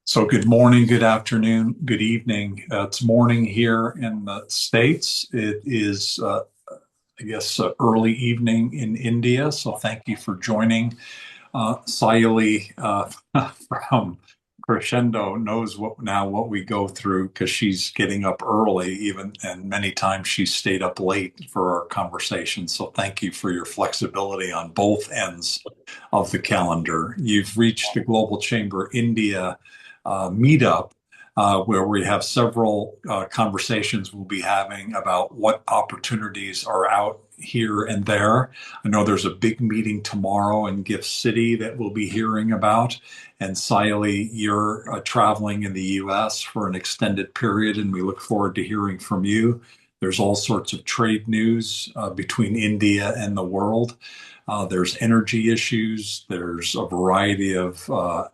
So good morning, good afternoon, good evening. It's morning here in the States. It is, I guess, early evening in India. So thank you for joining. Sayali from Crescendo knows what we go through because she's getting up early, even and many times she's stayed up late for our conversation. So thank you for your flexibility on both ends of the calendar. You've reached the Global Chamber India Meetup, where we have several conversations we'll be having about what opportunities are out here and there. I know there's a big meeting tomorrow in Gift City that we'll be hearing about. And Sayali, you're traveling in the US for an extended period, and we look forward to hearing from you. There's all sorts of trade news between India and the world. There's energy issues. There's a variety of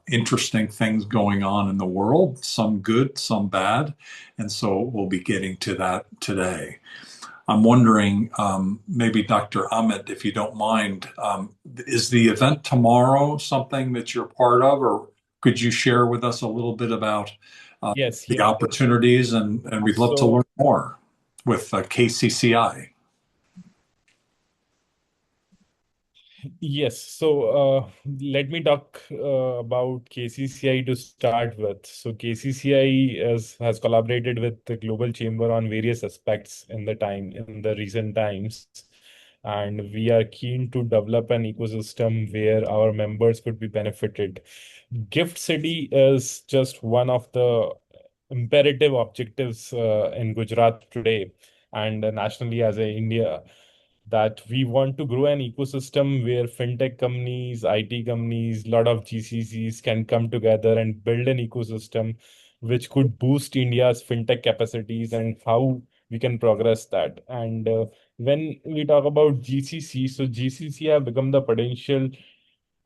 interesting things going on in the world, some good, some bad. And so we'll be getting to that today. I'm wondering, maybe Dr. Amit, if you don't mind, is the event tomorrow something that you're part of, or could you share with us a little bit about Yes, the yeah. opportunities? And we'd love to So, learn more with KCCI. yes, so let me talk about KCCI to start with. So, KCCI has collaborated with the Global Chamber on various aspects in the recent times, and we are keen to develop an ecosystem where our members could be benefited. Gift City is just one of the imperative objectives in Gujarat today and nationally as a India, that we want to grow an ecosystem where fintech companies, IT companies, a lot of GCCs can come together and build an ecosystem which could boost India's fintech capacities and how we can progress that. And when we talk about GCC, so GCC have become the potential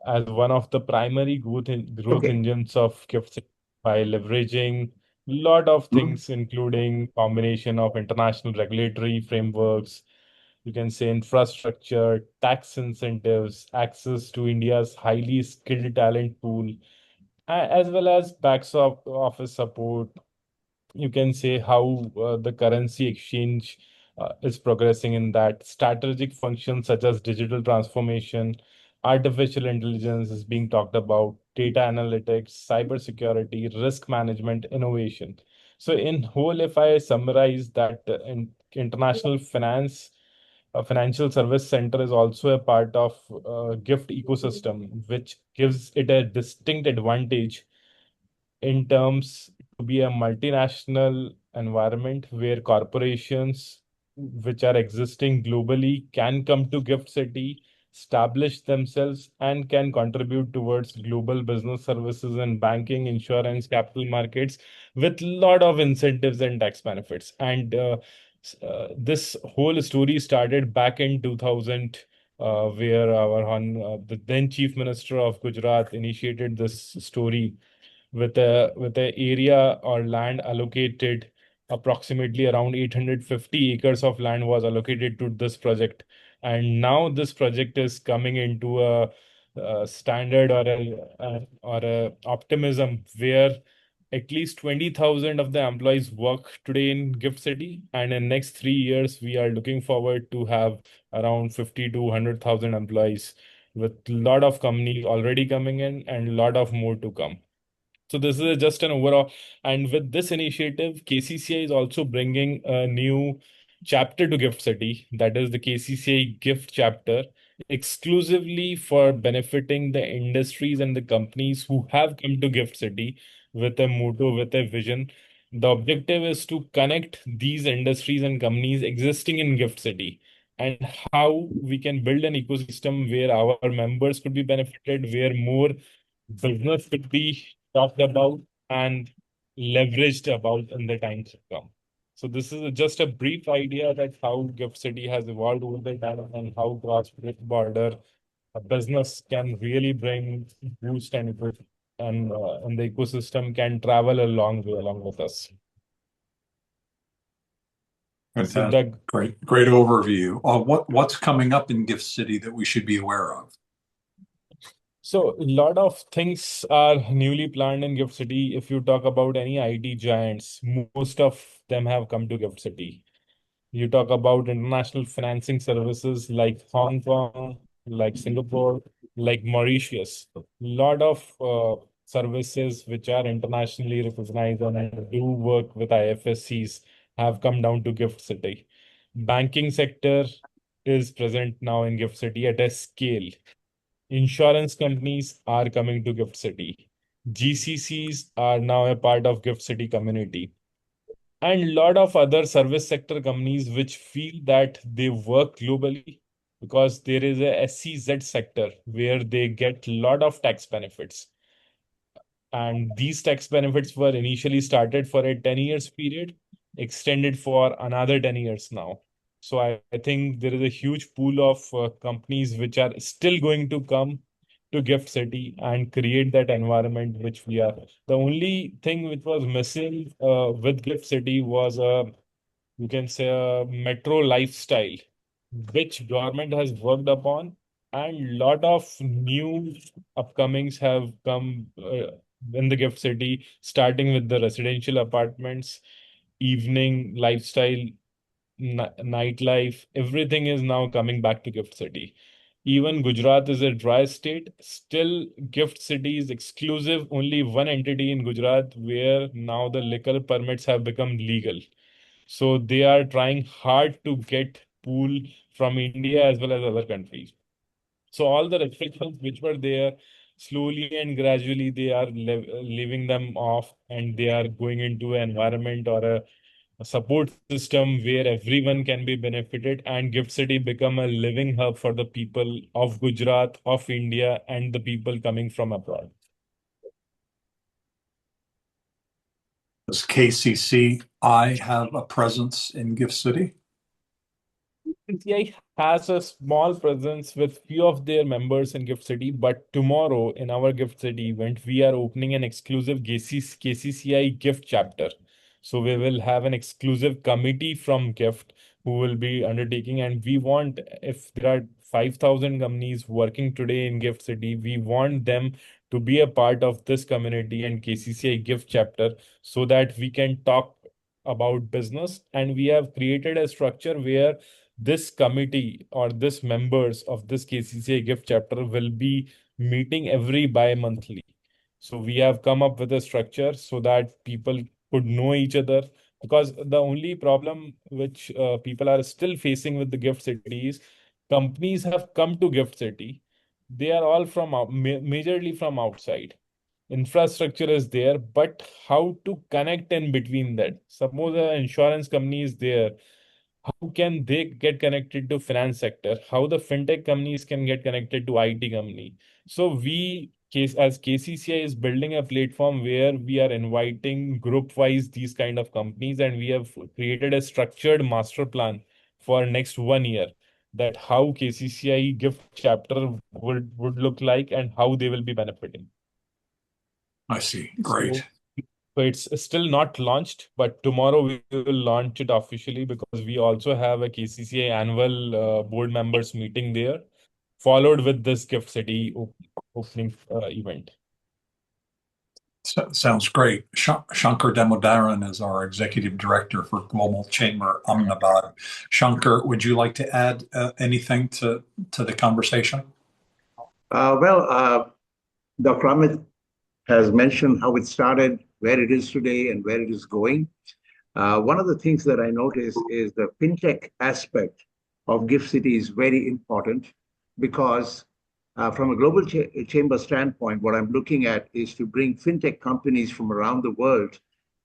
as one of the primary growth Okay. engines of Gift by leveraging a lot of Mhm. things, including combination of international regulatory frameworks, you can say infrastructure, tax incentives, access to India's highly skilled talent pool, as well as office support. You can say how the currency exchange is progressing in that strategic functions such as digital transformation, artificial intelligence is being talked about, data analytics, cybersecurity, risk management, innovation. So in whole, if I summarize that, international finance, financial service center is also a part of gift ecosystem, which gives it a distinct advantage in terms to be a multinational environment where corporations which are existing globally can come to Gift City, establish themselves, and can contribute towards global business services and banking, insurance, capital markets with lot of incentives and tax benefits. And this whole story started back in 2000. Where the then Chief Minister of Gujarat initiated this story with a area or land allocated approximately around 850 acres of land was allocated to this project, and now this project is coming into a standard or a optimism where at least 20,000 of the employees work today in Gift City, and in next 3 years we are looking forward to have around 50 to 100,000 employees, with a lot of companies already coming in and a lot of more to come. So this is just an overall, and with this initiative, KCCI is also bringing a new chapter to Gift City, that is the KCCI Gift chapter, exclusively for benefiting the industries and the companies who have come to Gift City with a motto, with a vision. The objective is to connect these industries and companies existing in Gift City and how we can build an ecosystem where our members could be benefited, where more business could be talked about and leveraged about in the times to come. So this is just a brief idea that how Gift City has evolved over the time and how cross-border business can really bring boost and the ecosystem can travel a long way along with us. So Fantastic. the Great overview. What's coming up in Gift City that we should be aware of? So a lot of things are newly planned in Gift City. If you talk about any IT giants, most of them have come to Gift City. You talk about international financing services like Hong Kong, like Singapore, like Mauritius. Lot of services which are internationally recognized and do work with IFSCs have come down to Gift City. Banking sector is present now in Gift City at a scale. Insurance companies are coming to Gift City. GCCs are now a part of Gift City community. And lot of other service sector companies which feel that they work globally because there is a SCZ sector where they get lot of tax benefits. And these tax benefits were initially started for a 10 years period, extended for another 10 years now. So I think there is a huge pool of companies which are still going to come to Gift City and create that environment which we are. The only thing which was missing with Gift City was you can say a metro lifestyle, which government has worked upon, and lot of new upcomings have come in the Gift City, starting with the residential apartments, evening lifestyle, nightlife. Everything is now coming back to Gift City. Even Gujarat is a dry state. Still, Gift City is exclusive, only one entity in Gujarat where now the liquor permits have become legal. So they are trying hard to get pool from India as well as other countries. So all the restrictions which were there, slowly and gradually they are leaving them off, and they are going into an environment or a support system where everyone can be benefited, and Gift City become a living hub for the people of Gujarat, of India, and the people coming from abroad. Does KCCI have a presence in Gift City? CCI has a small presence with few of their members in Gift City, but tomorrow in our Gift City event, we are opening an exclusive KCCI gift chapter. So we will have an exclusive committee from Gift who will be undertaking, and we want, if there are 5,000 companies working today in Gift City, we want them to be a part of this community and KCCI gift chapter so that we can talk about business. And we have created a structure where this committee or this members of this KCCA gift chapter will be meeting every bi-monthly. So we have come up with a structure so that people could know each other, because the only problem which people are still facing with the gift city is companies have come to gift city. They are all from majorly from outside. Infrastructure is there, but how to connect in between that? Suppose an insurance company is there, how can they get connected to finance sector, how the fintech companies can get connected to IT company. So we case as KCCI is building a platform where we are inviting group wise these kind of companies, and we have created a structured master plan for next 1 year, that how KCCI gift chapter would look like and how they will be benefiting. I see. Great. So so it's still not launched, but tomorrow we will launch it officially, because we also have a KCCA annual board members meeting there, followed with this Gift City opening event. Sounds great. Shankar Damodaran is our executive director for Global Chamber Ahmedabad. Shankar, would you like to add anything to the conversation? Dr. Amit has mentioned how it started, where it is today, and where it is going. One of the things that I notice is the fintech aspect of Gift City is very important, because from a global chamber standpoint, what I'm looking at is to bring fintech companies from around the world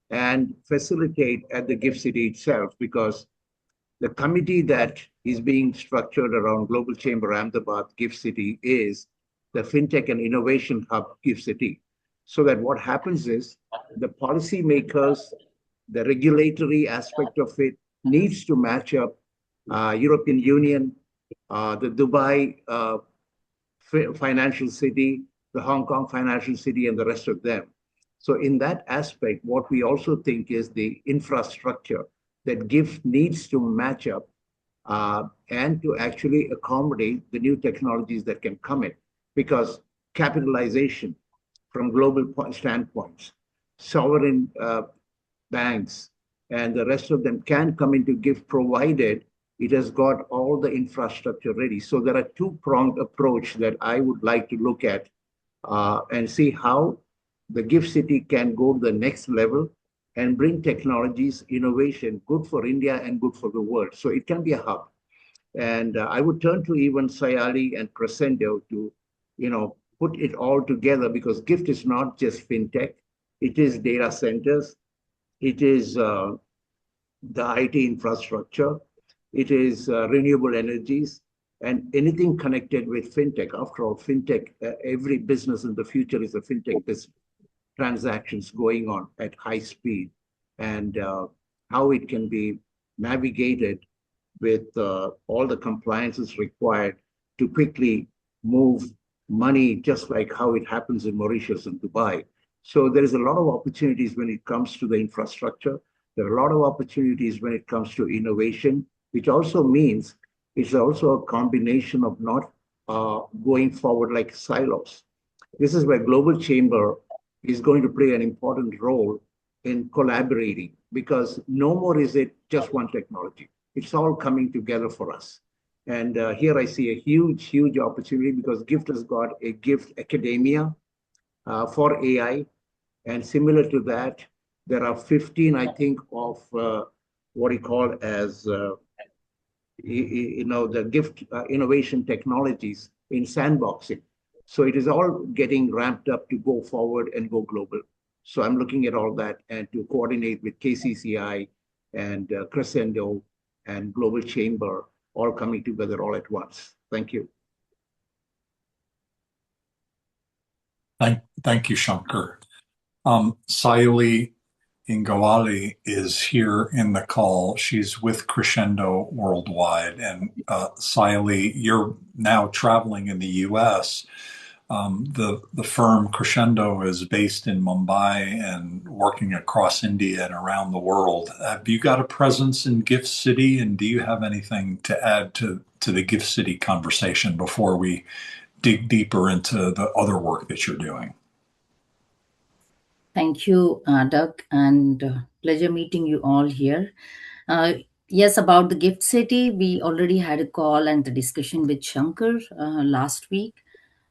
and facilitate at the Gift City itself, because the committee that is being structured around Global Chamber Ahmedabad Gift City is the FinTech and Innovation Hub Gift City. So that what happens is the policymakers, the regulatory aspect of it needs to match up European Union, the Dubai financial city, the Hong Kong financial city, and the rest of them. So in that aspect, what we also think is the infrastructure that GIFT needs to match up and to actually accommodate the new technologies that can come in. Because capitalization from global standpoints. Sovereign banks and the rest of them can come into gift provided it has got all the infrastructure ready. So there are two-pronged approach that I would like to look at and see how the gift city can go to the next level and bring technologies, innovation, good for India and good for the world. So it can be a hub. And I would turn to even Sayali and Crescendo to, put it all together because gift is not just fintech. It is data centers. It is the IT infrastructure. It is renewable energies and anything connected with fintech. After all, fintech, every business in the future is a fintech business. Transactions going on at high speed and how it can be navigated with all the compliances required to quickly move money, just like how it happens in Mauritius and Dubai. So there is a lot of opportunities when it comes to the infrastructure. There are a lot of opportunities when it comes to innovation, which also means it's also a combination of not going forward like silos. This is where Global Chamber is going to play an important role in collaborating because no more is it just one technology. It's all coming together for us. And here I see a huge, huge opportunity because GIFT has got a GIFT academia for AI. And similar to that, there are 15, I think, of what you call as, the GIFT innovation technologies in sandboxing. So it is all getting ramped up to go forward and go global. So I'm looking at all that and to coordinate with KCCI and Crescendo and Global Chamber all coming together all at once. Thank you. Thank you, Shankar. Sayali Ingawali is here in the call. She's with Crescendo Worldwide. And Sayali, you're now traveling in the US. The firm Crescendo is based in Mumbai and working across India and around the world. Have you got a presence in Gift City? And do you have anything to add to the Gift City conversation before we dig deeper into the other work that you're doing? Thank you, Doug, and pleasure meeting you all here. Uh, yes, about the Gift City, we already had a call and the discussion with Shankar last week.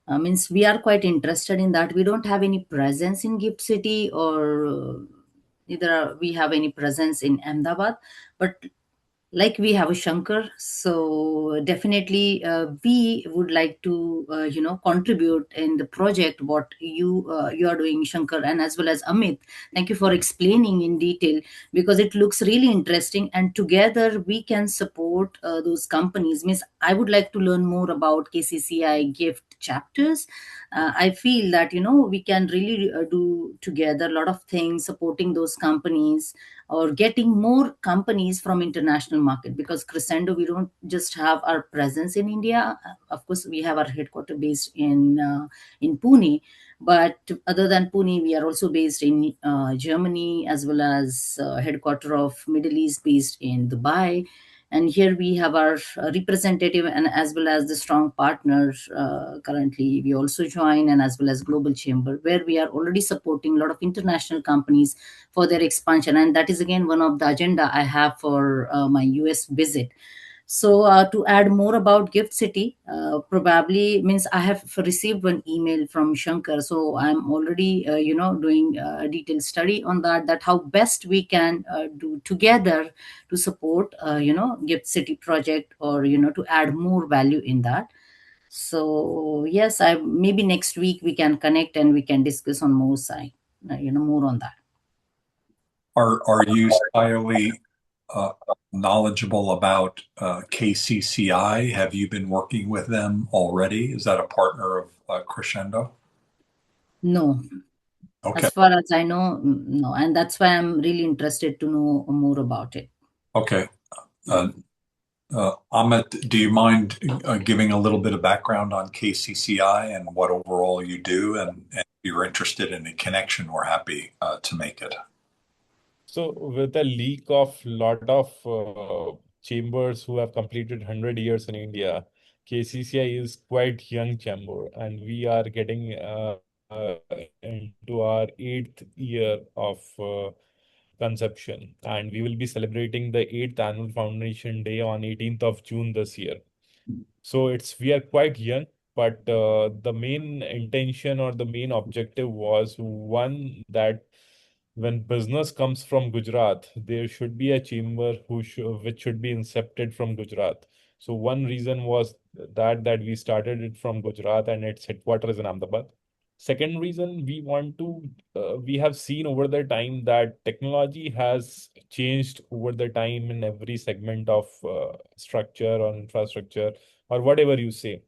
Means we are quite interested in that. We don't have any presence in Gift City or neither we have any presence in Ahmedabad, but like we have a Shankar, so definitely we would like to contribute in the project what you are doing, Shankar, and as well as Amit. Thank you for explaining in detail because it looks really interesting, and together we can support those companies. Means I would like to learn more about KCCI gift chapters. I feel that we can really do together a lot of things supporting those companies or getting more companies from international market because Crescendo we don't just have our presence in India. Of course we have our headquarters based in Pune, but other than Pune we are also based in Germany as well as headquarter of Middle East based in Dubai, and here we have our representative and as well as the strong partners currently we also join, and as well as Global Chamber where we are already supporting a lot of international companies for their expansion, and that is again one of the agenda I have for my US visit. So to add more about Gift City, probably means I have received one email from Shankar, so I'm already doing a detailed study on that. That how best we can do together to support Gift City project or to add more value in that. So yes, I maybe next week we can connect and we can discuss on more side, more on that. Are you, Sayali, uh, knowledgeable about KCCI? Have you been working with them already? Is that a partner of Crescendo? No, Okay. as far as I know, no, and that's why I'm really interested to know more about it. Okay. Amit, do you mind giving a little bit of background on KCCI and what overall you do? And if you're interested in a connection, we're happy to make it. So with a leak of lot of chambers who have completed 100 years in India, KCCI is quite young chamber, and we are getting into our eighth year of conception, and we will be celebrating the eighth annual Foundation Day on 18th of June this year. So it's we are quite young, but the main intention or the main objective was one that when business comes from Gujarat, there should be a chamber which should be incepted from Gujarat. So one reason was that we started it from Gujarat and its headquarters in Ahmedabad. Second reason, we have seen over the time that technology has changed over the time in every segment of structure or infrastructure or whatever you say.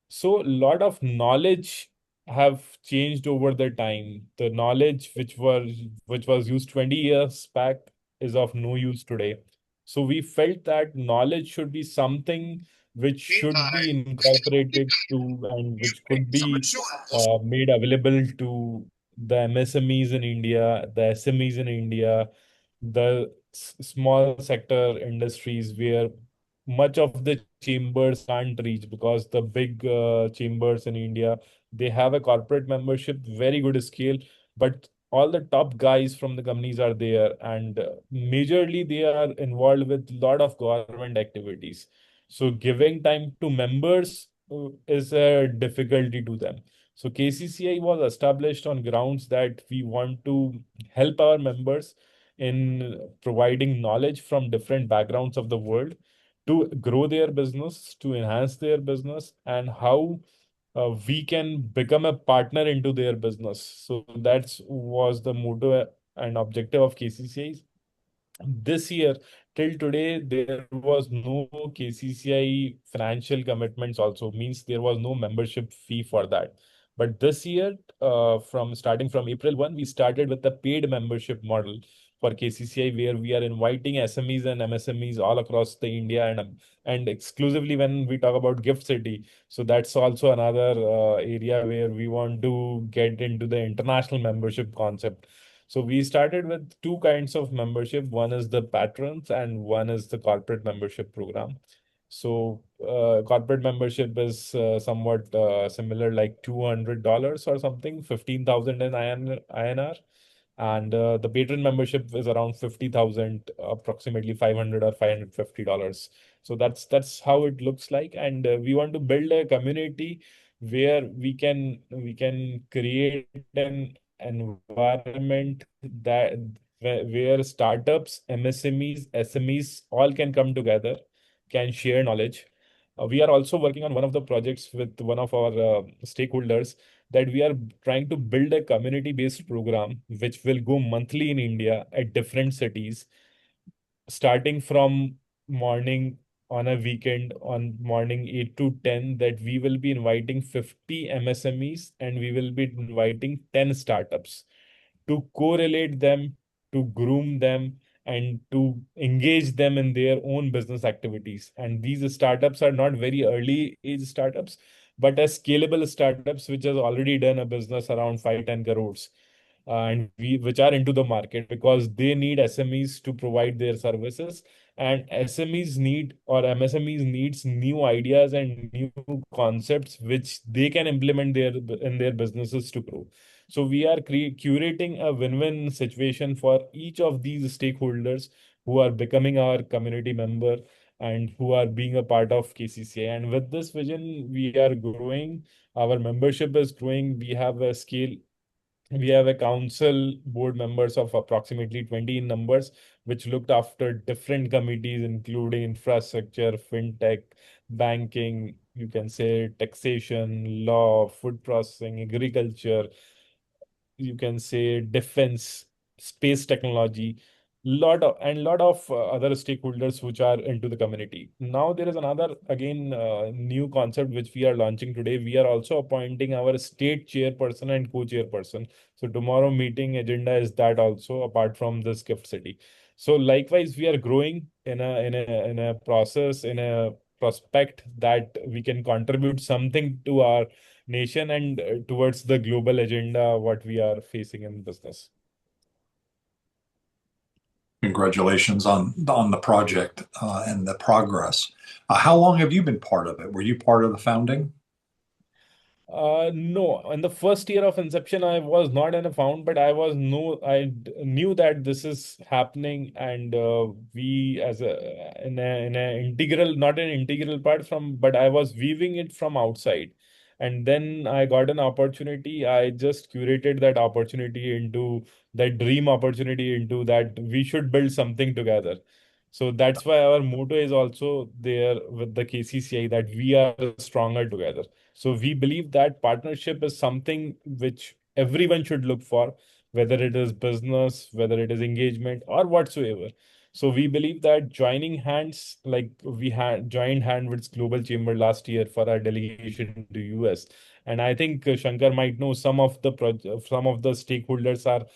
So a lot of knowledge have changed over the time. The knowledge which was used 20 years back is of no use today. So we felt that knowledge should be something which should be incorporated to and which could be made available to the MSMEs in India, the SMEs in India, the small sector industries where much of the chambers can't reach because the big chambers in India, they have a corporate membership, very good scale, but all the top guys from the companies are there, and majorly they are involved with lot of government activities. So giving time to members is a difficulty to them. So KCCI was established on grounds that we want to help our members in providing knowledge from different backgrounds of the world to grow their business, to enhance their business, and how we can become a partner into their business. So that's was the motto and objective of KCCI. This year, till today, there was no KCCI financial commitments also, means there was no membership fee for that. But this year, from starting from April 1, we started with the paid membership model for KCCI, where we are inviting SMEs and MSMEs all across the India, and exclusively when we talk about Gift City. So that's also another area where we want to get into the international membership concept. So we started with two kinds of membership. One is the patrons and one is the corporate membership program. So corporate membership is somewhat similar, like $200 or something, 15,000 in INR. And the patron membership is around 50,000, approximately 500 or $550. So that's how it looks like. And we want to build a community where we can create an environment that where startups, MSMEs, SMEs all can come together, can share knowledge. We are also working on one of the projects with one of our stakeholders, that we are trying to build a community-based program which will go monthly in India at different cities, starting from morning on a weekend on morning 8 to 10, that we will be inviting 50 MSMEs and we will be inviting 10 startups to correlate them, to groom them, and to engage them in their own business activities. And these startups are not very early age startups, but as scalable startups which has already done a business around 5-10 crores, and we which are into the market because they need SMEs to provide their services, and SMEs need or MSMEs needs new ideas and new concepts which they can implement in their businesses to grow. So we are curating a win-win situation for each of these stakeholders who are becoming our community member and who are being a part of KCCA. And with this vision, we are growing. Our membership is growing. We have a council board members of approximately 20 in numbers, which looked after different committees, including infrastructure, fintech, banking, you can say taxation, law, food processing, agriculture, you can say defense, space technology, lot of other stakeholders which are into the community. Now there is another again new concept which we are launching today. We are also appointing our state chairperson and co-chairperson. So tomorrow meeting agenda is that also, apart from this gift city. So likewise, we are growing in a process, in a prospect that we can contribute something to our nation and towards the global agenda what we are facing in business. Congratulations on the project and the progress. How long have you been part of it? Were you part of the founding? No, in the first year of inception, I was not in a found, but knew that this is happening, and we as a integral, not an integral part from, but I was weaving it from outside, and then I got an opportunity. I just curated that opportunity into that dream opportunity into that we should build something together. So that's why our motto is also there with the KCCI, that we are stronger together. So we believe that partnership is something which everyone should look for, whether it is business, whether it is engagement, or whatsoever. So we believe that joining hands, like we had joined hand with Global Chamber last year for our delegation to US, and I think Shankar might know some of the stakeholders are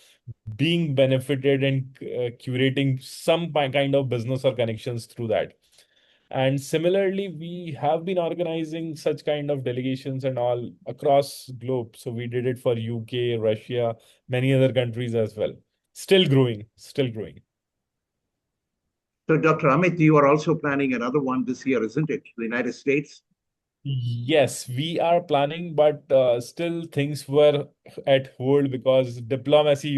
being benefited and curating some kind of business or connections through that. And similarly, we have been organizing such kind of delegations and all across globe. So we did it for UK, Russia, many other countries as well. Still growing, still growing. So, Dr. Amit, you are also planning another one this year, isn't it? The United States? Yes, we are planning, but still things were at hold because diplomacy,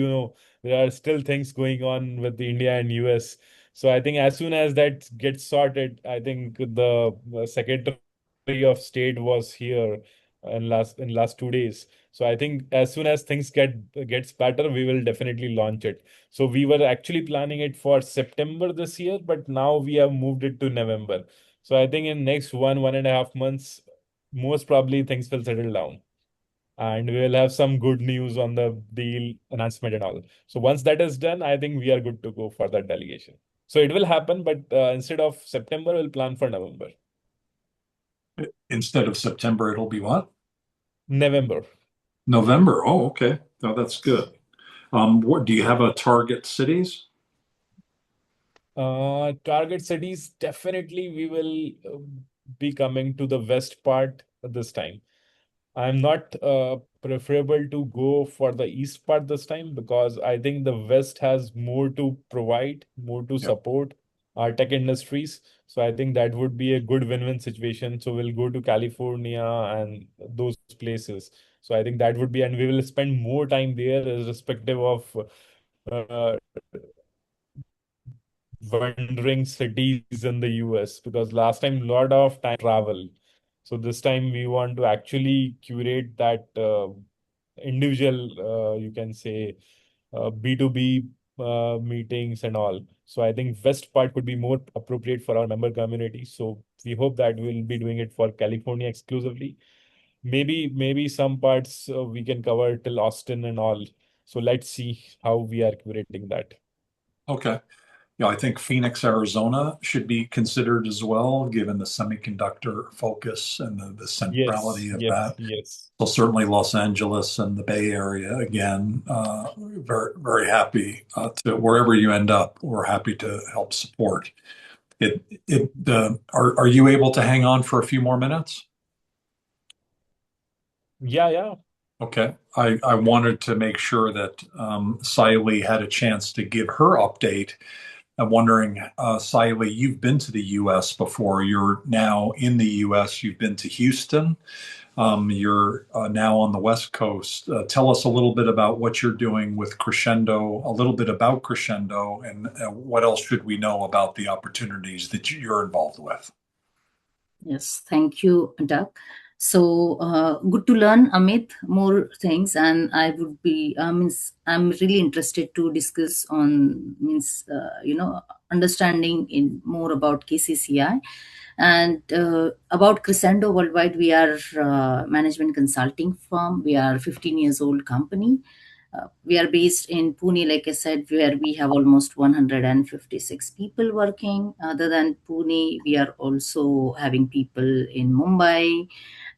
there are still things going on with the India and US. So I think as soon as that gets sorted, I think the Secretary of State was here in last 2 days. So I think as soon as things gets better, we will definitely launch it. So we were actually planning it for September this year, but now we have moved it to November. So I think in next 1.5 months, most probably things will settle down, and we will have some good news on the deal announcement and all. So once that is done, I think we are good to go for that delegation. So it will happen, but instead of September, we'll plan for November. Instead of September, it'll be what? November. November. Oh, okay. Oh, that's good. What do you have a target cities? Target cities, definitely we will be coming to the west part this time. I'm not preferable to go for the east part this time because I think the west has more to provide, more to Yep. support our tech industries. So I think that would be a good win-win situation. So we'll go to California and those places. So I think that would be, and we will spend more time there, irrespective of uh, wandering cities in the US, because last time a lot of time travel. So this time we want to actually curate that individual, you can say, B2B meetings and all. So I think west part could be more appropriate for our member community. So we hope that we'll be doing it for California exclusively. Maybe some parts we can cover till Austin and all. So let's see how we are curating that. Okay. Yeah, I think Phoenix, Arizona should be considered as well, given the semiconductor focus and the Yes, centrality of yes, that. yes. So certainly Los Angeles and the Bay Area, again, very, very happy to wherever you end up, we're happy to help support. Are you able to hang on for a few more minutes? Yeah, yeah. Okay. I wanted to make sure that Saili had a chance to give her update. I'm wondering, Saili, you've been to the US before. You're now in the US. You've been to Houston. You're now on the West Coast. Tell us a little bit about what you're doing with Crescendo, a little bit about Crescendo, and what else should we know about the opportunities that you're involved with? Yes, thank you, Doug. So good to learn, Amit, more things, and I would be means I'm really interested to discuss on understanding in more about KCCI and about Crescendo Worldwide. We are management consulting firm. We are 15 years old company. We are based in Pune, like I said, where we have almost 156 people working. Other than Pune, we are also having people in Mumbai,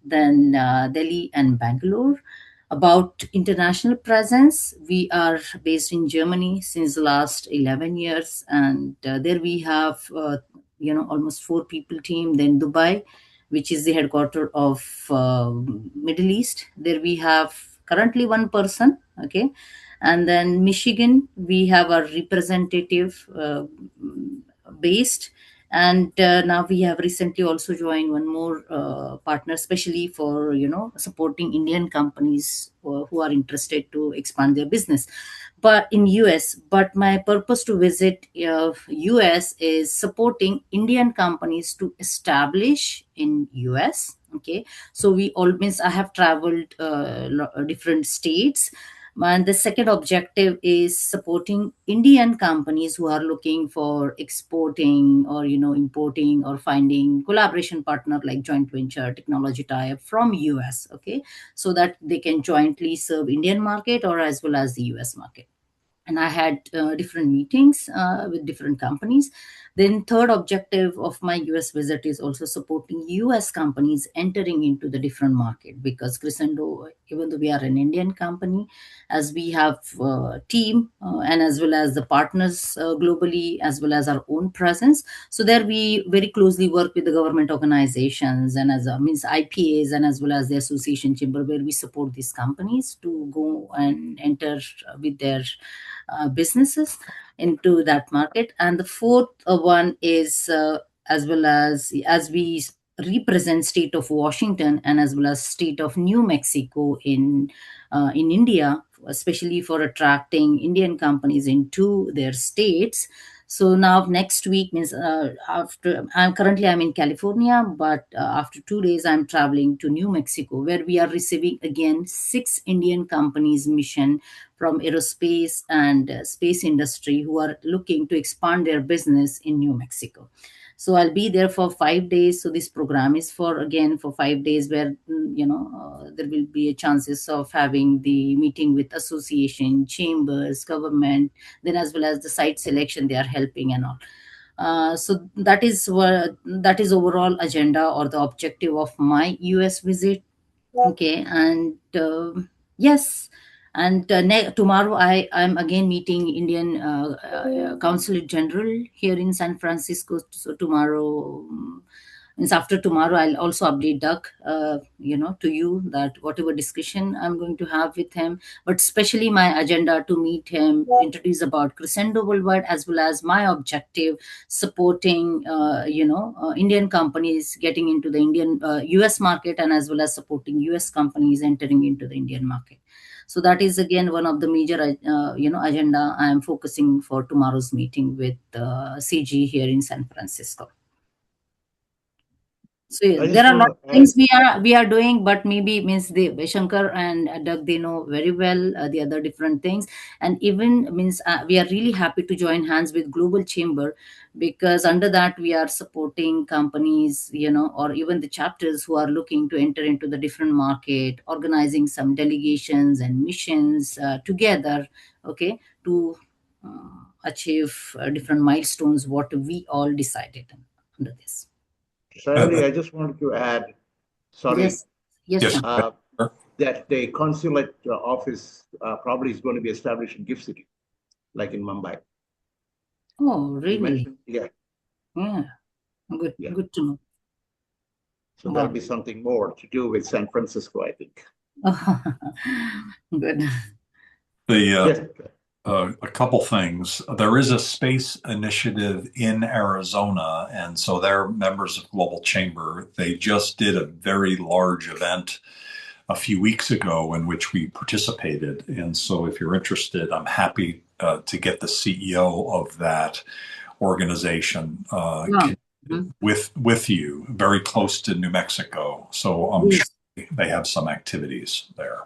then Delhi and Bangalore. About international presence, we are based in Germany since the last 11 years, and there we have almost four people team. Then Dubai, which is the headquarter of Middle East. There we have currently one person. Okay. And then Michigan, we have a representative based. And now we have recently also joined one more partner, especially for supporting Indian companies who are interested to expand their business but in US. But my purpose to visit US is supporting Indian companies to establish in US. Okay. So we all means I have traveled different states, and the second objective is supporting Indian companies who are looking for exporting or importing or finding collaboration partner like joint venture technology tie-up from US. Okay. So that they can jointly serve Indian market or as well as the US market. And I had different meetings with different companies. Then third objective of my US visit is also supporting US companies entering into the different market, because Crescendo, even though we are an Indian company, as we have team and as well as the partners globally, as well as our own presence. So there we very closely work with the government organizations and as means IPAs and as well as the association chamber, where we support these companies to go and enter with their businesses into that market. And the fourth one is as well as we represent state of Washington and as well as state of New Mexico in India, especially for attracting Indian companies into their states. So now next week means after I'm in California, but after 2 days I'm traveling to New Mexico, where we are receiving again 6 Indian companies mission from aerospace and space industry who are looking to expand their business in New Mexico. So I'll be there for 5 days. So this program is for again for 5 days, where there will be a chances of having the meeting with association, chambers, government, then as well as the site selection they are helping and all. So that is overall agenda or the objective of my US visit. Okay. And yes. And tomorrow I'm again meeting Indian Consulate General here in San Francisco. So tomorrow means after tomorrow I'll also update Doug to you that whatever discussion I'm going to have with him, but especially my agenda to meet him, introduce about Crescendo Worldwide, as well as my objective supporting Indian companies getting into the Indian US market, and as well as supporting US companies entering into the Indian market. So that is again one of the major agenda I am focusing for tomorrow's meeting with CG here in San Francisco. So yeah, I there just are a lot want of to add, things we are doing, but maybe means the Shankar and Doug, they know very well the other different things. And even means we are really happy to join hands with Global Chamber, because under that we are supporting companies, or even the chapters who are looking to enter into the different market, organizing some delegations and missions together, okay, to achieve different milestones what we all decided under this. Sayuri, I just wanted to add, sorry, Yes, yes, Yes. Shan. that the consulate office probably is going to be established in Gift City, like in Mumbai. Oh, You really? mentioned, yeah, Yeah, good, yeah. good to know. So that'll Wow. be something more to do with San Francisco, I think. Good. The Yes. a couple things. There is a space initiative in Arizona, and so they're members of Global Chamber. They just did a very large event a few weeks ago in which we participated. And so if you're interested, I'm happy to get the CEO of that organization Yeah. Mhm. with you, very close to New Mexico. So I'm sure Yes. they have some activities there.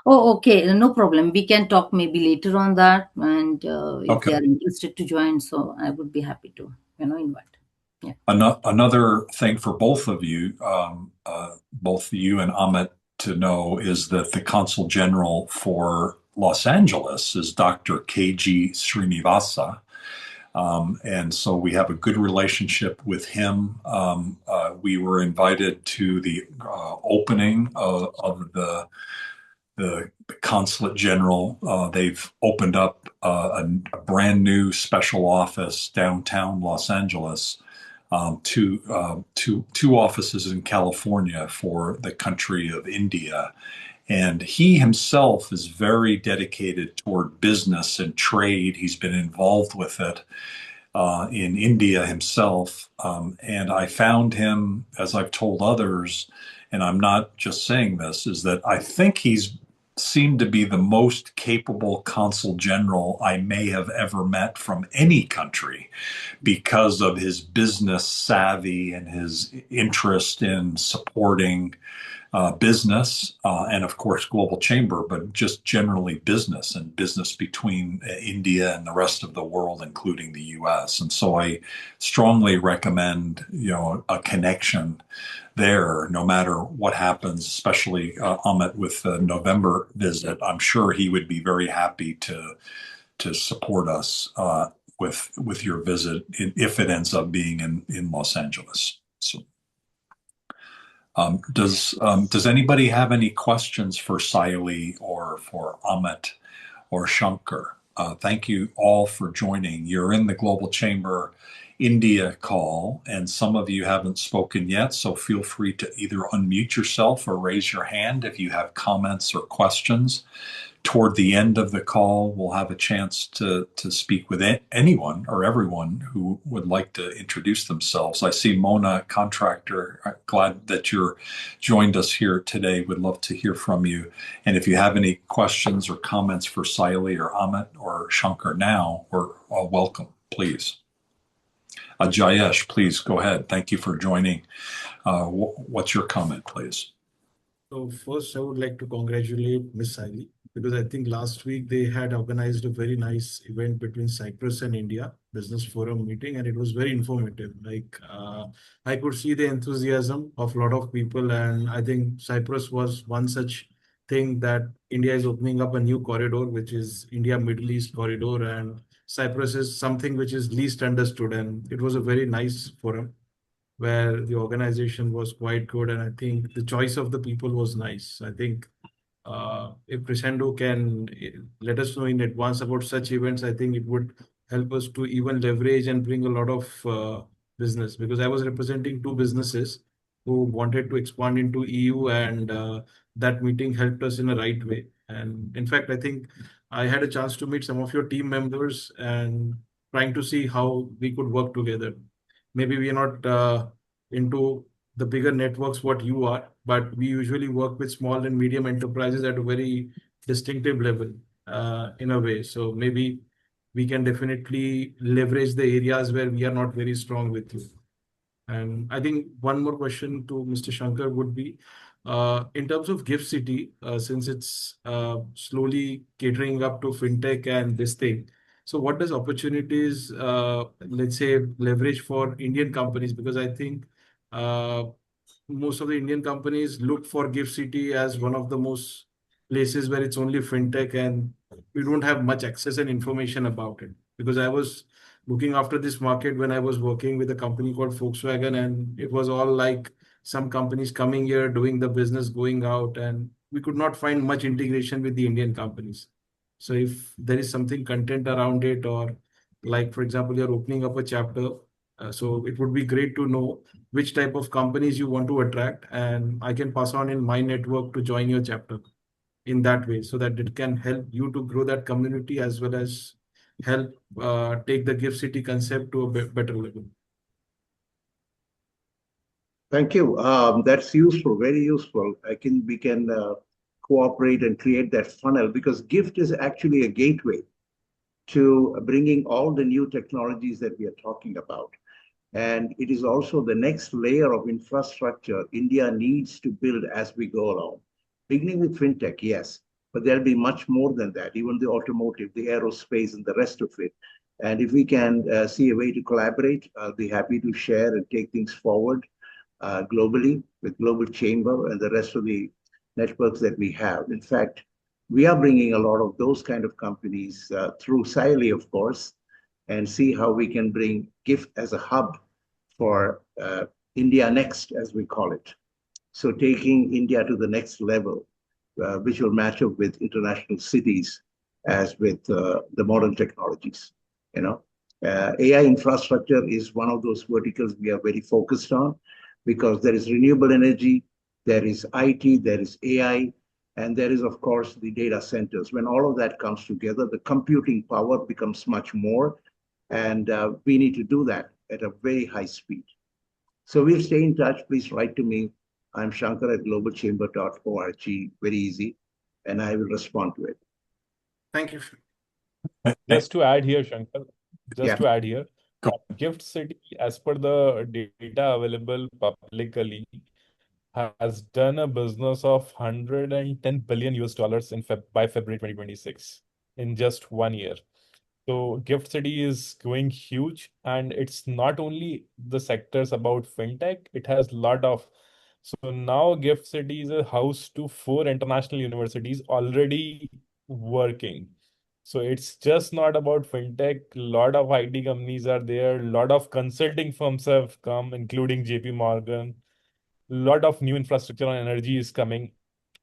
Oh, okay. No problem. We can talk maybe later on that. And if they Okay. are interested to join, so I would be happy to, invite. Yeah. Another thing for both of you, both you and Amit, to know is that the Consul General for Los Angeles is Dr. KG Srinivasa. And so we have a good relationship with him. We were invited to the opening of the consulate general. They've opened up a brand new special office downtown Los Angeles, two offices in California for the country of India. And he himself is very dedicated toward business and trade. He's been involved with it in India himself. And I found him, as I've told others, and I'm not just saying this, is that I think he's seemed to be the most capable consul general I may have ever met from any country because of his business savvy and his interest in supporting business and, of course, Global Chamber, but just generally business and business between India and the rest of the world, including the U.S. And so I strongly recommend, a connection there, no matter what happens, especially Amit with the November visit. I'm sure he would be very happy to support us with your visit if it ends up being in Los Angeles. So. Does anybody have any questions for Saili or for Amit or Shankar? Thank you all for joining. You're in the Global Chamber India call, and some of you haven't spoken yet, so feel free to either unmute yourself or raise your hand if you have comments or questions. Toward the end of the call, we'll have a chance to speak with anyone or everyone who would like to introduce themselves. I see Mona, contractor. Glad that you're joined us here today. Would love to hear from you. And if you have any questions or comments for Saili or Amit or Shankar now, we're welcome, please. Jayesh, please go ahead. Thank you for joining. What's your comment, please? So first, I would like to congratulate Miss Saili because I think last week they had organized a very nice event between Cyprus and India Business Forum meeting, and it was very informative. I could see the enthusiasm of a lot of people, and I think Cyprus was one such thing that India is opening up a new corridor, which is India Middle East corridor, and Cyprus is something which is least understood, and it was a very nice forum where the organization was quite good, and I think the choice of the people was nice. I think if Crescendo can let us know in advance about such events, I think it would help us to even leverage and bring a lot of business, because I was representing two businesses who wanted to expand into EU, and that meeting helped us in a right way. And in fact, I think I had a chance to meet some of your team members and trying to see how we could work together. Maybe we are not into the bigger networks what you are, but we usually work with small and medium enterprises at a very distinctive level in a way. So maybe we can definitely leverage the areas where we are not very strong with you. And I think one more question to Mr. Shankar would be, in terms of Gift City, since it's slowly catering up to fintech and this thing, so what does opportunities, let's say, leverage for Indian companies? Because I think uh, most of the Indian companies look for Gift City as one of the most places where it's only fintech, and we don't have much access and information about it. Because I was looking after this market when I was working with a company called Volkswagen, and it was all like some companies coming here, doing the business, going out, and we could not find much integration with the Indian companies. So if there is something content around it, or like, for example, you're opening up a chapter, so it would be great to know which type of companies you want to attract, and I can pass on in my network to join your chapter in that way, so that it can help you to grow that community as well as help take the Gift City concept to a better level. Thank you. That's useful, very useful. We can cooperate and create that funnel, because gift is actually a gateway to bringing all the new technologies that we are talking about. And it is also the next layer of infrastructure India needs to build as we go along. Beginning with fintech, yes, but there'll be much more than that, even the automotive, the aerospace, and the rest of it. And if we can see a way to collaborate, I'll be happy to share and take things forward globally with Global Chamber and the rest of the networks that we have. In fact, we are bringing a lot of those kind of companies through Saili, of course, and see how we can bring GIFT as a hub for India Next, as we call it. So taking India to the next level, which will match up with international cities as with the modern technologies. AI infrastructure is one of those verticals we are very focused on, because there is renewable energy, there is IT, there is AI, And there is, of course, the data centers. When all of that comes together, the computing power becomes much more. And we need to do that at a very high speed. So we'll stay in touch. Please write to me. I'm Shankar at globalchamber.org. Very easy. And I will respond to it. Thank you. Just to add here, Shankar, just Yeah. to add here, Go. Gift City, as per the data available publicly, has done a business of 110 billion US dollars by February 2026 in just 1 year. So Gift City is going huge, and it's not only the sectors about fintech, it has lot of. So now Gift City is a house to 4 international universities already working. So it's just not about fintech. Lot of IT companies are there. Lot of consulting firms have come, including JP Morgan. Lot of new infrastructure on energy is coming.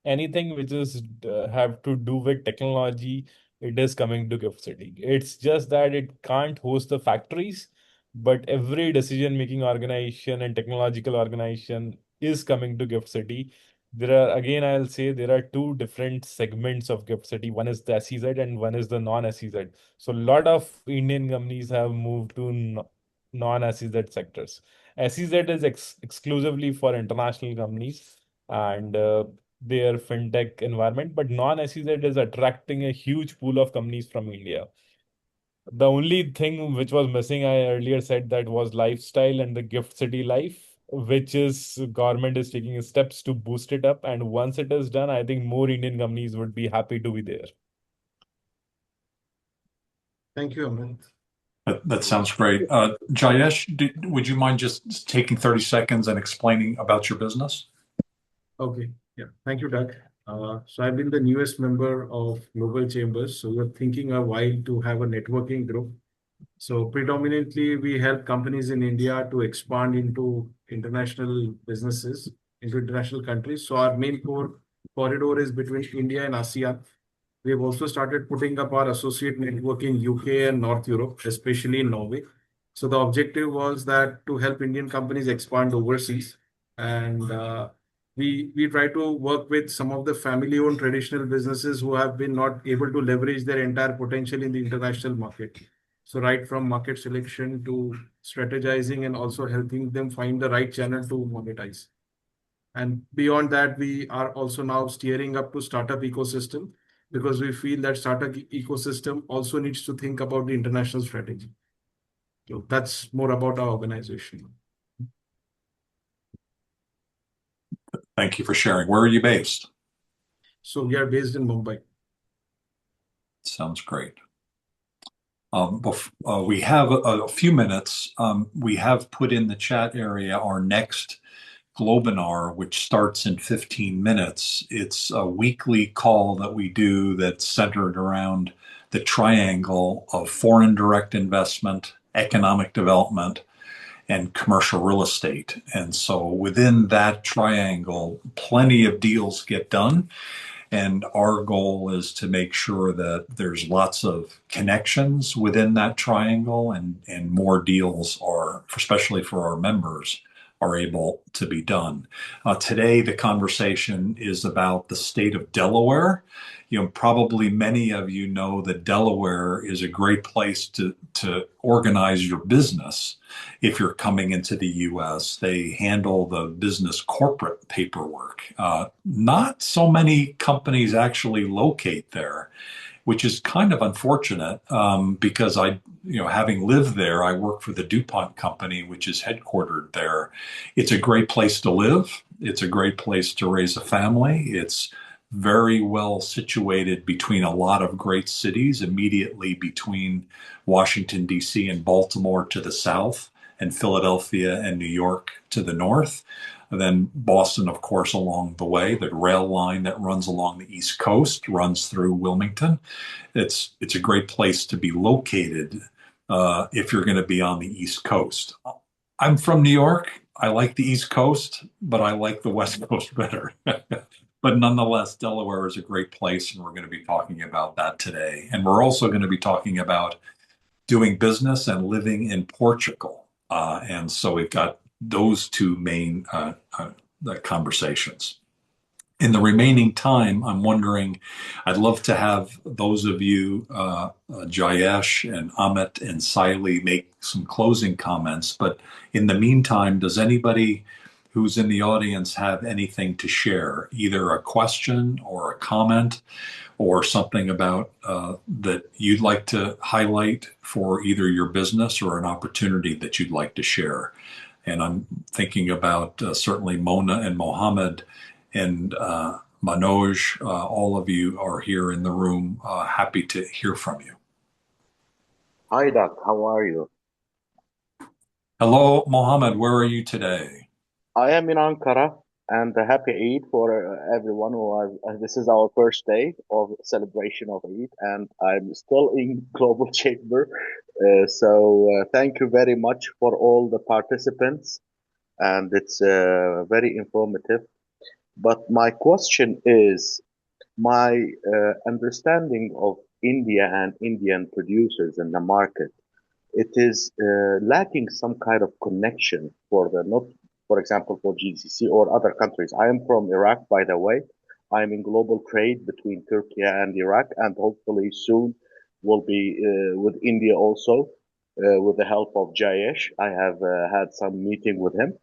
Anything which is have to do with technology, it is coming to Gift City. It's just that it can't host the factories, but every decision-making organization and technological organization is coming to Gift City. There are, again, I'll say there are two different segments of Gift City. One is the SEZ and one is the non-SEZ. So a lot of Indian companies have moved to non-SEZ sectors. SEZ is exclusively for international companies and their fintech environment, but non-SEZ is attracting a huge pool of companies from India. The only thing which was missing, I earlier said, that was lifestyle and the Gift City life, which is government is taking steps to boost it up. And once it is done, I think more Indian companies would be happy to be there. Thank you, Amit. That sounds great. Jayesh, would you mind just taking 30 seconds and explaining about your business? Okay. Yeah. Thank you, Doug. So I've been the newest member of Global Chambers. So we're thinking a while to have a networking group. So predominantly, we help companies in India to expand into international businesses, into international countries. So our main core corridor is between India and ASEAN. We have also started putting up our associate network in UK and North Europe, especially in Norway. So the objective was that to help Indian companies expand overseas, and we try to work with some of the family-owned traditional businesses who have been not able to leverage their entire potential in the international market. So right from market selection to strategizing and also helping them find the right channel to monetize. And beyond that, we are also now steering up to startup ecosystem because we feel that startup ecosystem also needs to think about the international strategy. So that's more about our organization. Thank you for sharing. Where are you based? So we are based in Mumbai. Sounds great. We have a few minutes. We have put in the chat area our next Globinar, which starts in 15 minutes. It's a weekly call that we do that's centered around the triangle of foreign direct investment, economic development, and commercial real estate. And so within that triangle, plenty of deals get done. And our goal is to make sure that there's lots of connections within that triangle and more deals are, especially for our members, are able to be done. Today, the conversation is about the state of Delaware. Probably many of you know that Delaware is a great place to organize your business. If you're coming into the US, they handle the business corporate paperwork. Not so many companies actually locate there, which is kind of unfortunate because having lived there, I work for the DuPont company, which is headquartered there. It's a great place to live. It's a great place to raise a family. It's very well situated between a lot of great cities, immediately between Washington, D.C. and Baltimore to the south, and Philadelphia and New York to the north. And then Boston, of course, along the way. The rail line that runs along the East Coast runs through Wilmington. It's a great place to be located if you're going to be on the East Coast. I'm from New York. I like the East Coast, but I like the West Coast better. But nonetheless, Delaware is a great place, and we're going to be talking about that today. And we're also going to be talking about doing business and living in Portugal. And so we've got those two main conversations. In the remaining time, I'm wondering, I'd love to have those of you, Jayesh and Amit and Siley, make some closing comments. But in the meantime, does anybody who's in the audience have anything to share, either a question or a comment or something about that you'd like to highlight for either your business or an opportunity that you'd like to share? And I'm thinking about certainly Mona and Mohammed and Manoj. All of you are here in the room. Happy to hear from you. Hi, Doc. How are you? Hello, Mohammed. Where are you today? I am in Ankara, and a happy Eid for everyone who has. This is our first day of celebration of Eid, and I'm still in Global Chamber. So thank you very much for all the participants, and it's very informative. But my question is, my understanding of India and Indian producers in the market, it is lacking some kind of connection for the not, for example, for GCC or other countries. I am from Iraq, by the way. I'm in global trade between Turkey and Iraq, and hopefully soon will be with India also, with the help of Jayesh. I have had some meeting with him.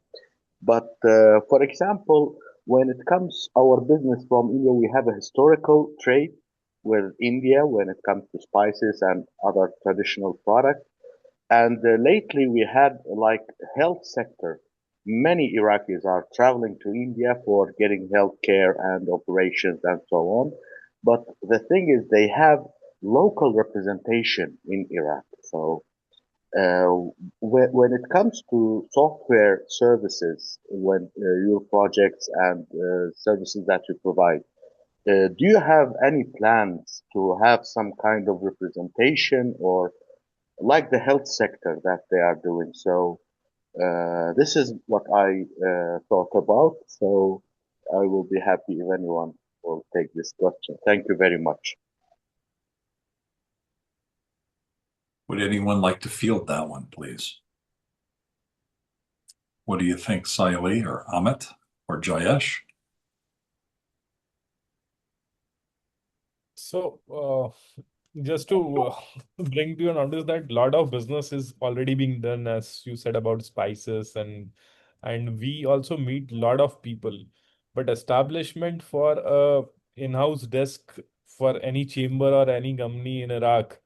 But for example, when it comes our business from India, we have a historical trade with India when it comes to spices and other traditional products. And lately we had like health sector. Many Iraqis are traveling to India for getting health care and operations and so on. But the thing is they have local representation in Iraq. So uh, when it comes to software services, when your projects and services that you provide, do you have any plans to have some kind of representation or like the health sector that they are doing? So this is what I thought about. So I will be happy if anyone will take this question. Thank you very much. Would anyone like to field that one, please? What do you think, Siley or Amit or Jayesh? So, just to bring to your notice that a lot of business is already being done, as you said about spices, and we also meet a lot of people. But establishment for a in-house desk for any chamber or any company in Iraq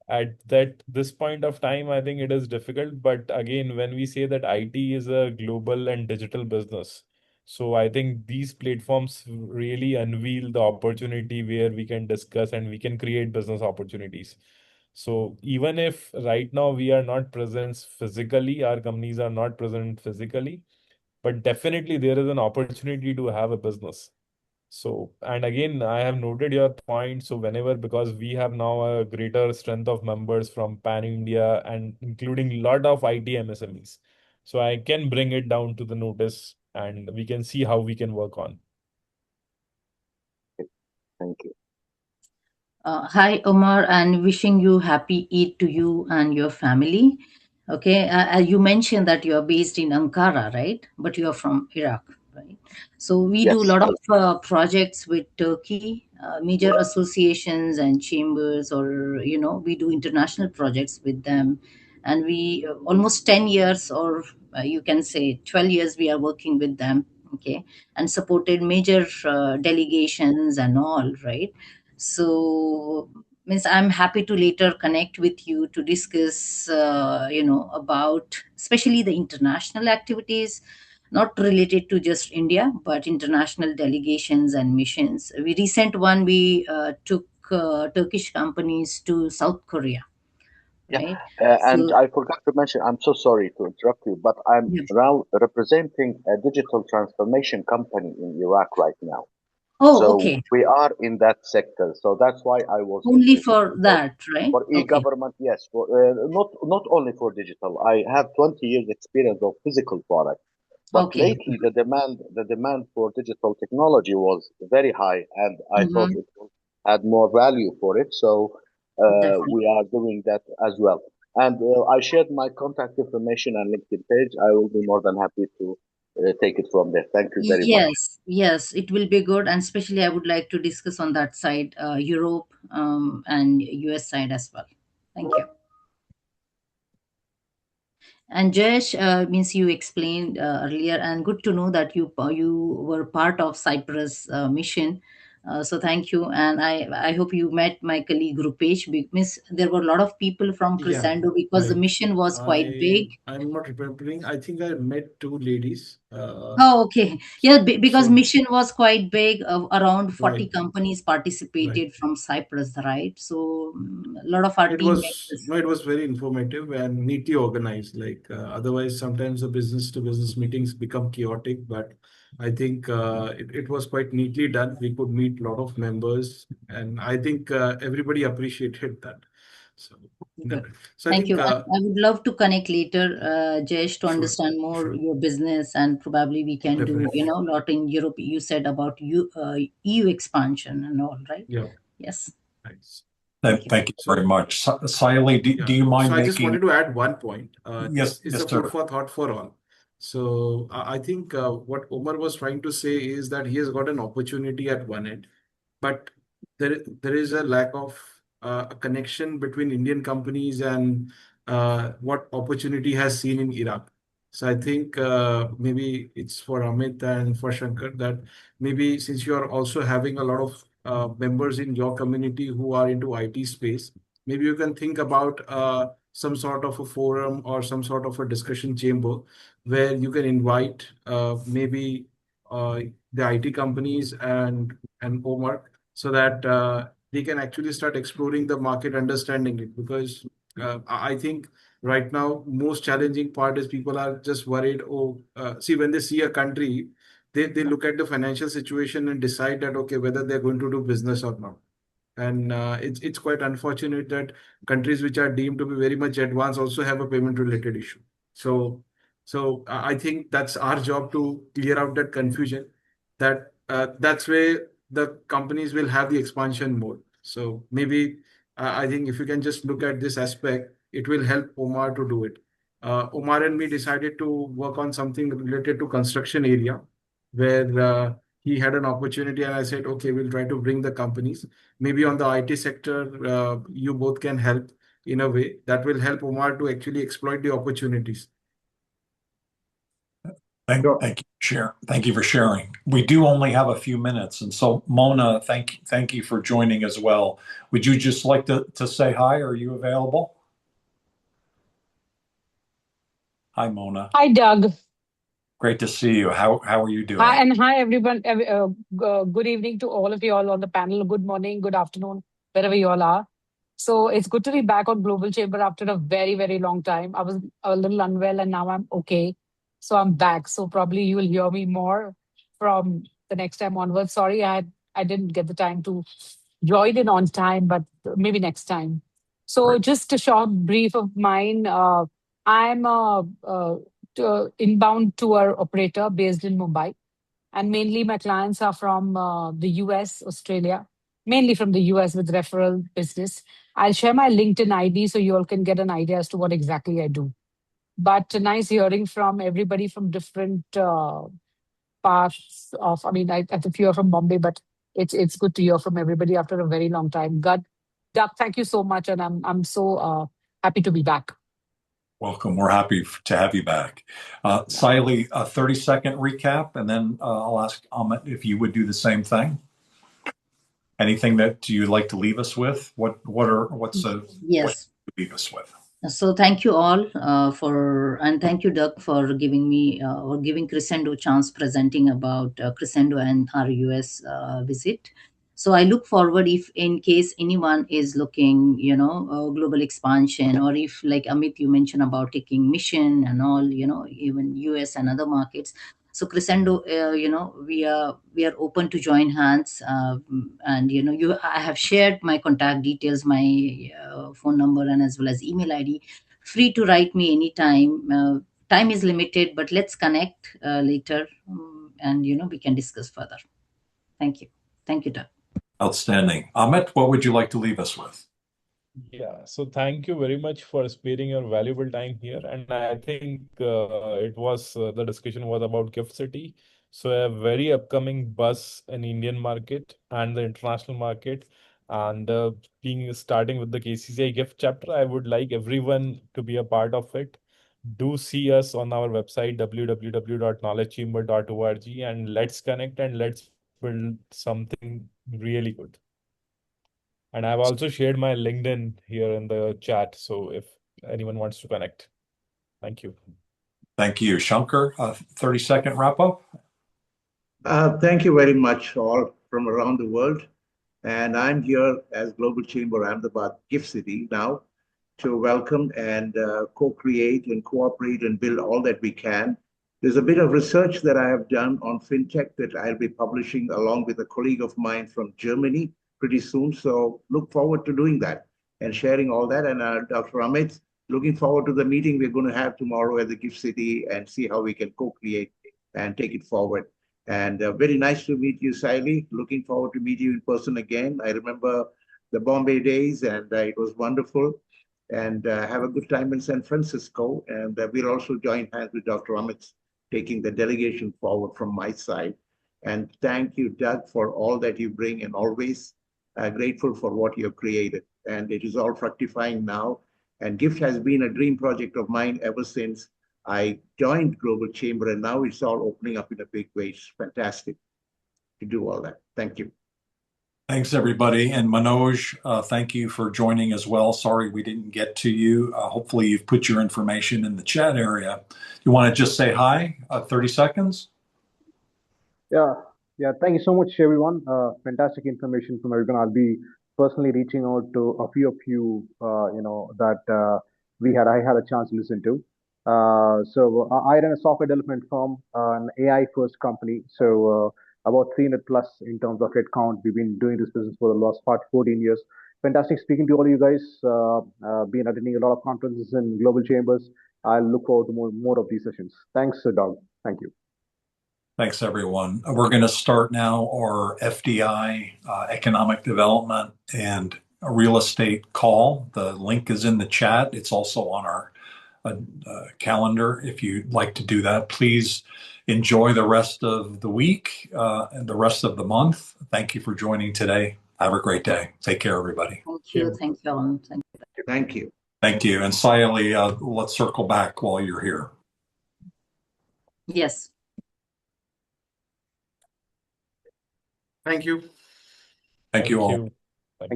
at that this point of time, I think it is difficult. But again, when we say that IT is a global and digital business, so I think these platforms really unveil the opportunity where we can discuss and we can create business opportunities. So even if right now we are not present physically, our companies are not present physically, but definitely there is an opportunity to have a business. So, and again, I have noted your point. So, whenever, because we have now a greater strength of members from Pan India and including a lot of IT MSMEs. So, I can bring it down to the notice and we can see how we can work on. Thank you. Hi, Omar, and wishing you happy Eid to you and your family. Okay, you mentioned that you are based in Ankara, right? But you are from Iraq, right? So we do a Yes. lot of projects with Turkey, major associations and chambers, or we do international projects with them, and we almost 10 years, or you can say 12 years, we are working with them. Okay, and supported major delegations and all, right? So means I'm happy to later connect with you to discuss about especially the international activities, not related to just India but international delegations and missions. We recent one, we took Turkish companies to South Korea, Yeah. right? And So I forgot to mention, I'm so sorry to interrupt you, but I'm yeah. now representing a digital transformation company in Iraq right now. Oh, So okay. we are in that sector. So that's why I was Only interested for because that, right? for Okay. e-government, yes, for not only for digital. I have 20 years experience of physical product, but Okay. lately the demand for digital technology was very high, and I thought Mm-hmm. it would add more value for it. So Definitely. we are doing that as well. And I shared my contact information and LinkedIn page. I will be more than happy to take it from there. Thank you very much. Yes, it will be good, and especially I would like to discuss on that side, Europe and US side as well. Thank you. And Jayesh, means you explained earlier, and good to know that you were part of Cyprus mission. So thank you, and I hope you met my colleague Rupesh. Means there were a lot of people from Yeah, Crescendo because the I mission was quite big. I'm not remembering. I think I met two ladies. Oh, okay. Yeah, because So mission was quite big. Around 40 right, companies right. participated from Cyprus, right? So a lot of our It team was members. no, it was very informative and neatly organized. Like otherwise, sometimes the business to business meetings become chaotic. But I think it was quite neatly done. We could meet a lot of members, and I think everybody appreciated that. So, Good. so I Thank think you. I would love to connect later, Jayesh, to sure, understand more sure, your business, and probably we can do, definitely, a lot in Europe. You said about EU expansion and all, right? yeah, Yes. nice. Thank you. Thank you very So much. Siley, do yeah. you So mind I just making? wanted to add one point. Yes, It's yes, a food sir. for thought for all. So I think what Omar was trying to say is that he has got an opportunity at one end, but there is a lack of a connection between Indian companies and what opportunity has seen in Iraq. So I think maybe it's for Amit and for Shankar that maybe since you are also having a lot of members in your community who are into IT space, maybe you can think about some sort of a forum or some sort of a discussion chamber where you can invite maybe the IT companies and Omar so that they can actually start exploring the market, understanding it. Because I think right now, most challenging part is people are just worried. Oh, see, when they see a country, they look at the financial situation and decide that, okay, whether they're going to do business or not. And it's quite unfortunate that countries which are deemed to be very much advanced also have a payment related issue. So I think that's our job to clear out that confusion. That's where the companies will have the expansion mode. So maybe I think if you can just look at this aspect, it will help Omar to do it. Omar and me decided to work on something related to construction area where he had an opportunity and I said, okay, we'll try to bring the companies. Maybe on the IT sector, you both can help in a way that will help Omar to actually exploit the opportunities. Sure. Thank you for sharing. We do only have a few minutes, and so Mona, thank you for joining as well. Would you just like to say hi? Are you available? Hi, Mona. Hi, Doug. Great to see you. How are you Hi, doing? and hi, everyone. Good evening to all of you all on the panel. Good morning, good afternoon, wherever you all are. So it's good to be back on Global Chamber after a very, very long time. I was a little unwell and now I'm okay. So I'm back. So probably you will hear me more from the next time onwards. Sorry, I didn't get the time to join in on time, but maybe next time. So Great. just a short brief of mine. I'm a inbound tour operator based in Mumbai, and mainly my clients are from the US, Australia, mainly from the US with referral business. I'll share my LinkedIn ID so you all can get an idea as to what exactly I do. But nice hearing from everybody from different parts of. I mean, I think you are from Bombay, but it's good to hear from everybody after a very long time. Doug, thank you so much, and I'm so happy to be back. Welcome. We're happy to have you back. Siley, a 30-second recap, and then I'll ask Amit if you would do the same thing. Anything that you'd like to leave us with? What Yes. you leave us with? So thank you all and thank you, Doug, for giving me or giving Crescendo chance presenting about Crescendo and our US visit. So I look forward if in case anyone is looking, global expansion, or if like Amit, you mentioned about taking mission and all, even US and other markets. So Crescendo, we are open to join hands, and I have shared my contact details, my phone number, and as well as email ID. Free to write me anytime. Time is limited, but let's connect later, and we can discuss further. Thank you. Thank you, Doug. Outstanding. Amit, what would you like to leave us with? Yeah, so thank you very much for sparing your valuable time here. And I think the discussion was about Gift City. So a very upcoming buzz in Indian market and the international market. And being starting with the KCCI gift chapter, I would like everyone to be a part of it. Do see us on our website www.knowledgechamber.org, and let's connect and let's build something really good. And I've also shared my LinkedIn here in the chat. So if anyone wants to connect, thank you. Thank you. Shankar, 30-second wrap up. Thank you very much, all from around the world. And I'm here as Global Chamber Ahmedabad Gift City now to welcome and co-create and cooperate and build all that we can. There's a bit of research that I have done on fintech that I'll be publishing along with a colleague of mine from Germany pretty soon. So look forward to doing that and sharing all that. And Dr. Amit, looking forward to the meeting we're going to have tomorrow at the Gift City and see how we can co-create and take it forward. And very nice to meet you, Saili. Looking forward to meet you in person again. I remember the Bombay days, and it was wonderful. And have a good time in San Francisco. And we'll also join hands with Dr. Amit, taking the delegation forward from my side. And thank you, Doug, for all that you bring, and always grateful for what you've created. And it is all fructifying now. And GIFT has been a dream project of mine ever since I joined Global Chamber, and now it's all opening up in a big way. It's fantastic to do all that. Thank you. Thanks, everybody. And Manoj, thank you for joining as well. Sorry we didn't get to you. Hopefully you've put your information in the chat area. You want to just say hi, 30 seconds? Yeah, yeah. Thank you so much, everyone. Fantastic information from everyone. I'll be personally reaching out to a few of you, that I had a chance to listen to. I run a software development firm, an AI first company. About 300 plus in terms of headcount. We've been doing this business for the last 14 years. Fantastic speaking to all of you guys. Been attending a lot of conferences in global chambers. I look forward to more of these sessions. Thanks, Doug. Thank you. Thanks, everyone. We're going to start now our FDI, economic development and real estate call. The link is in the chat. It's also on our calendar. If you'd like to do that, please enjoy the rest of the week and the rest of the month. Thank you for joining today. Have a great day. Take care, everybody. Thank you. Thank you all. Thank you. Thank you. Thank you. And Sayali, let's circle back while you're here. Yes. Thank you. Thank you all. You.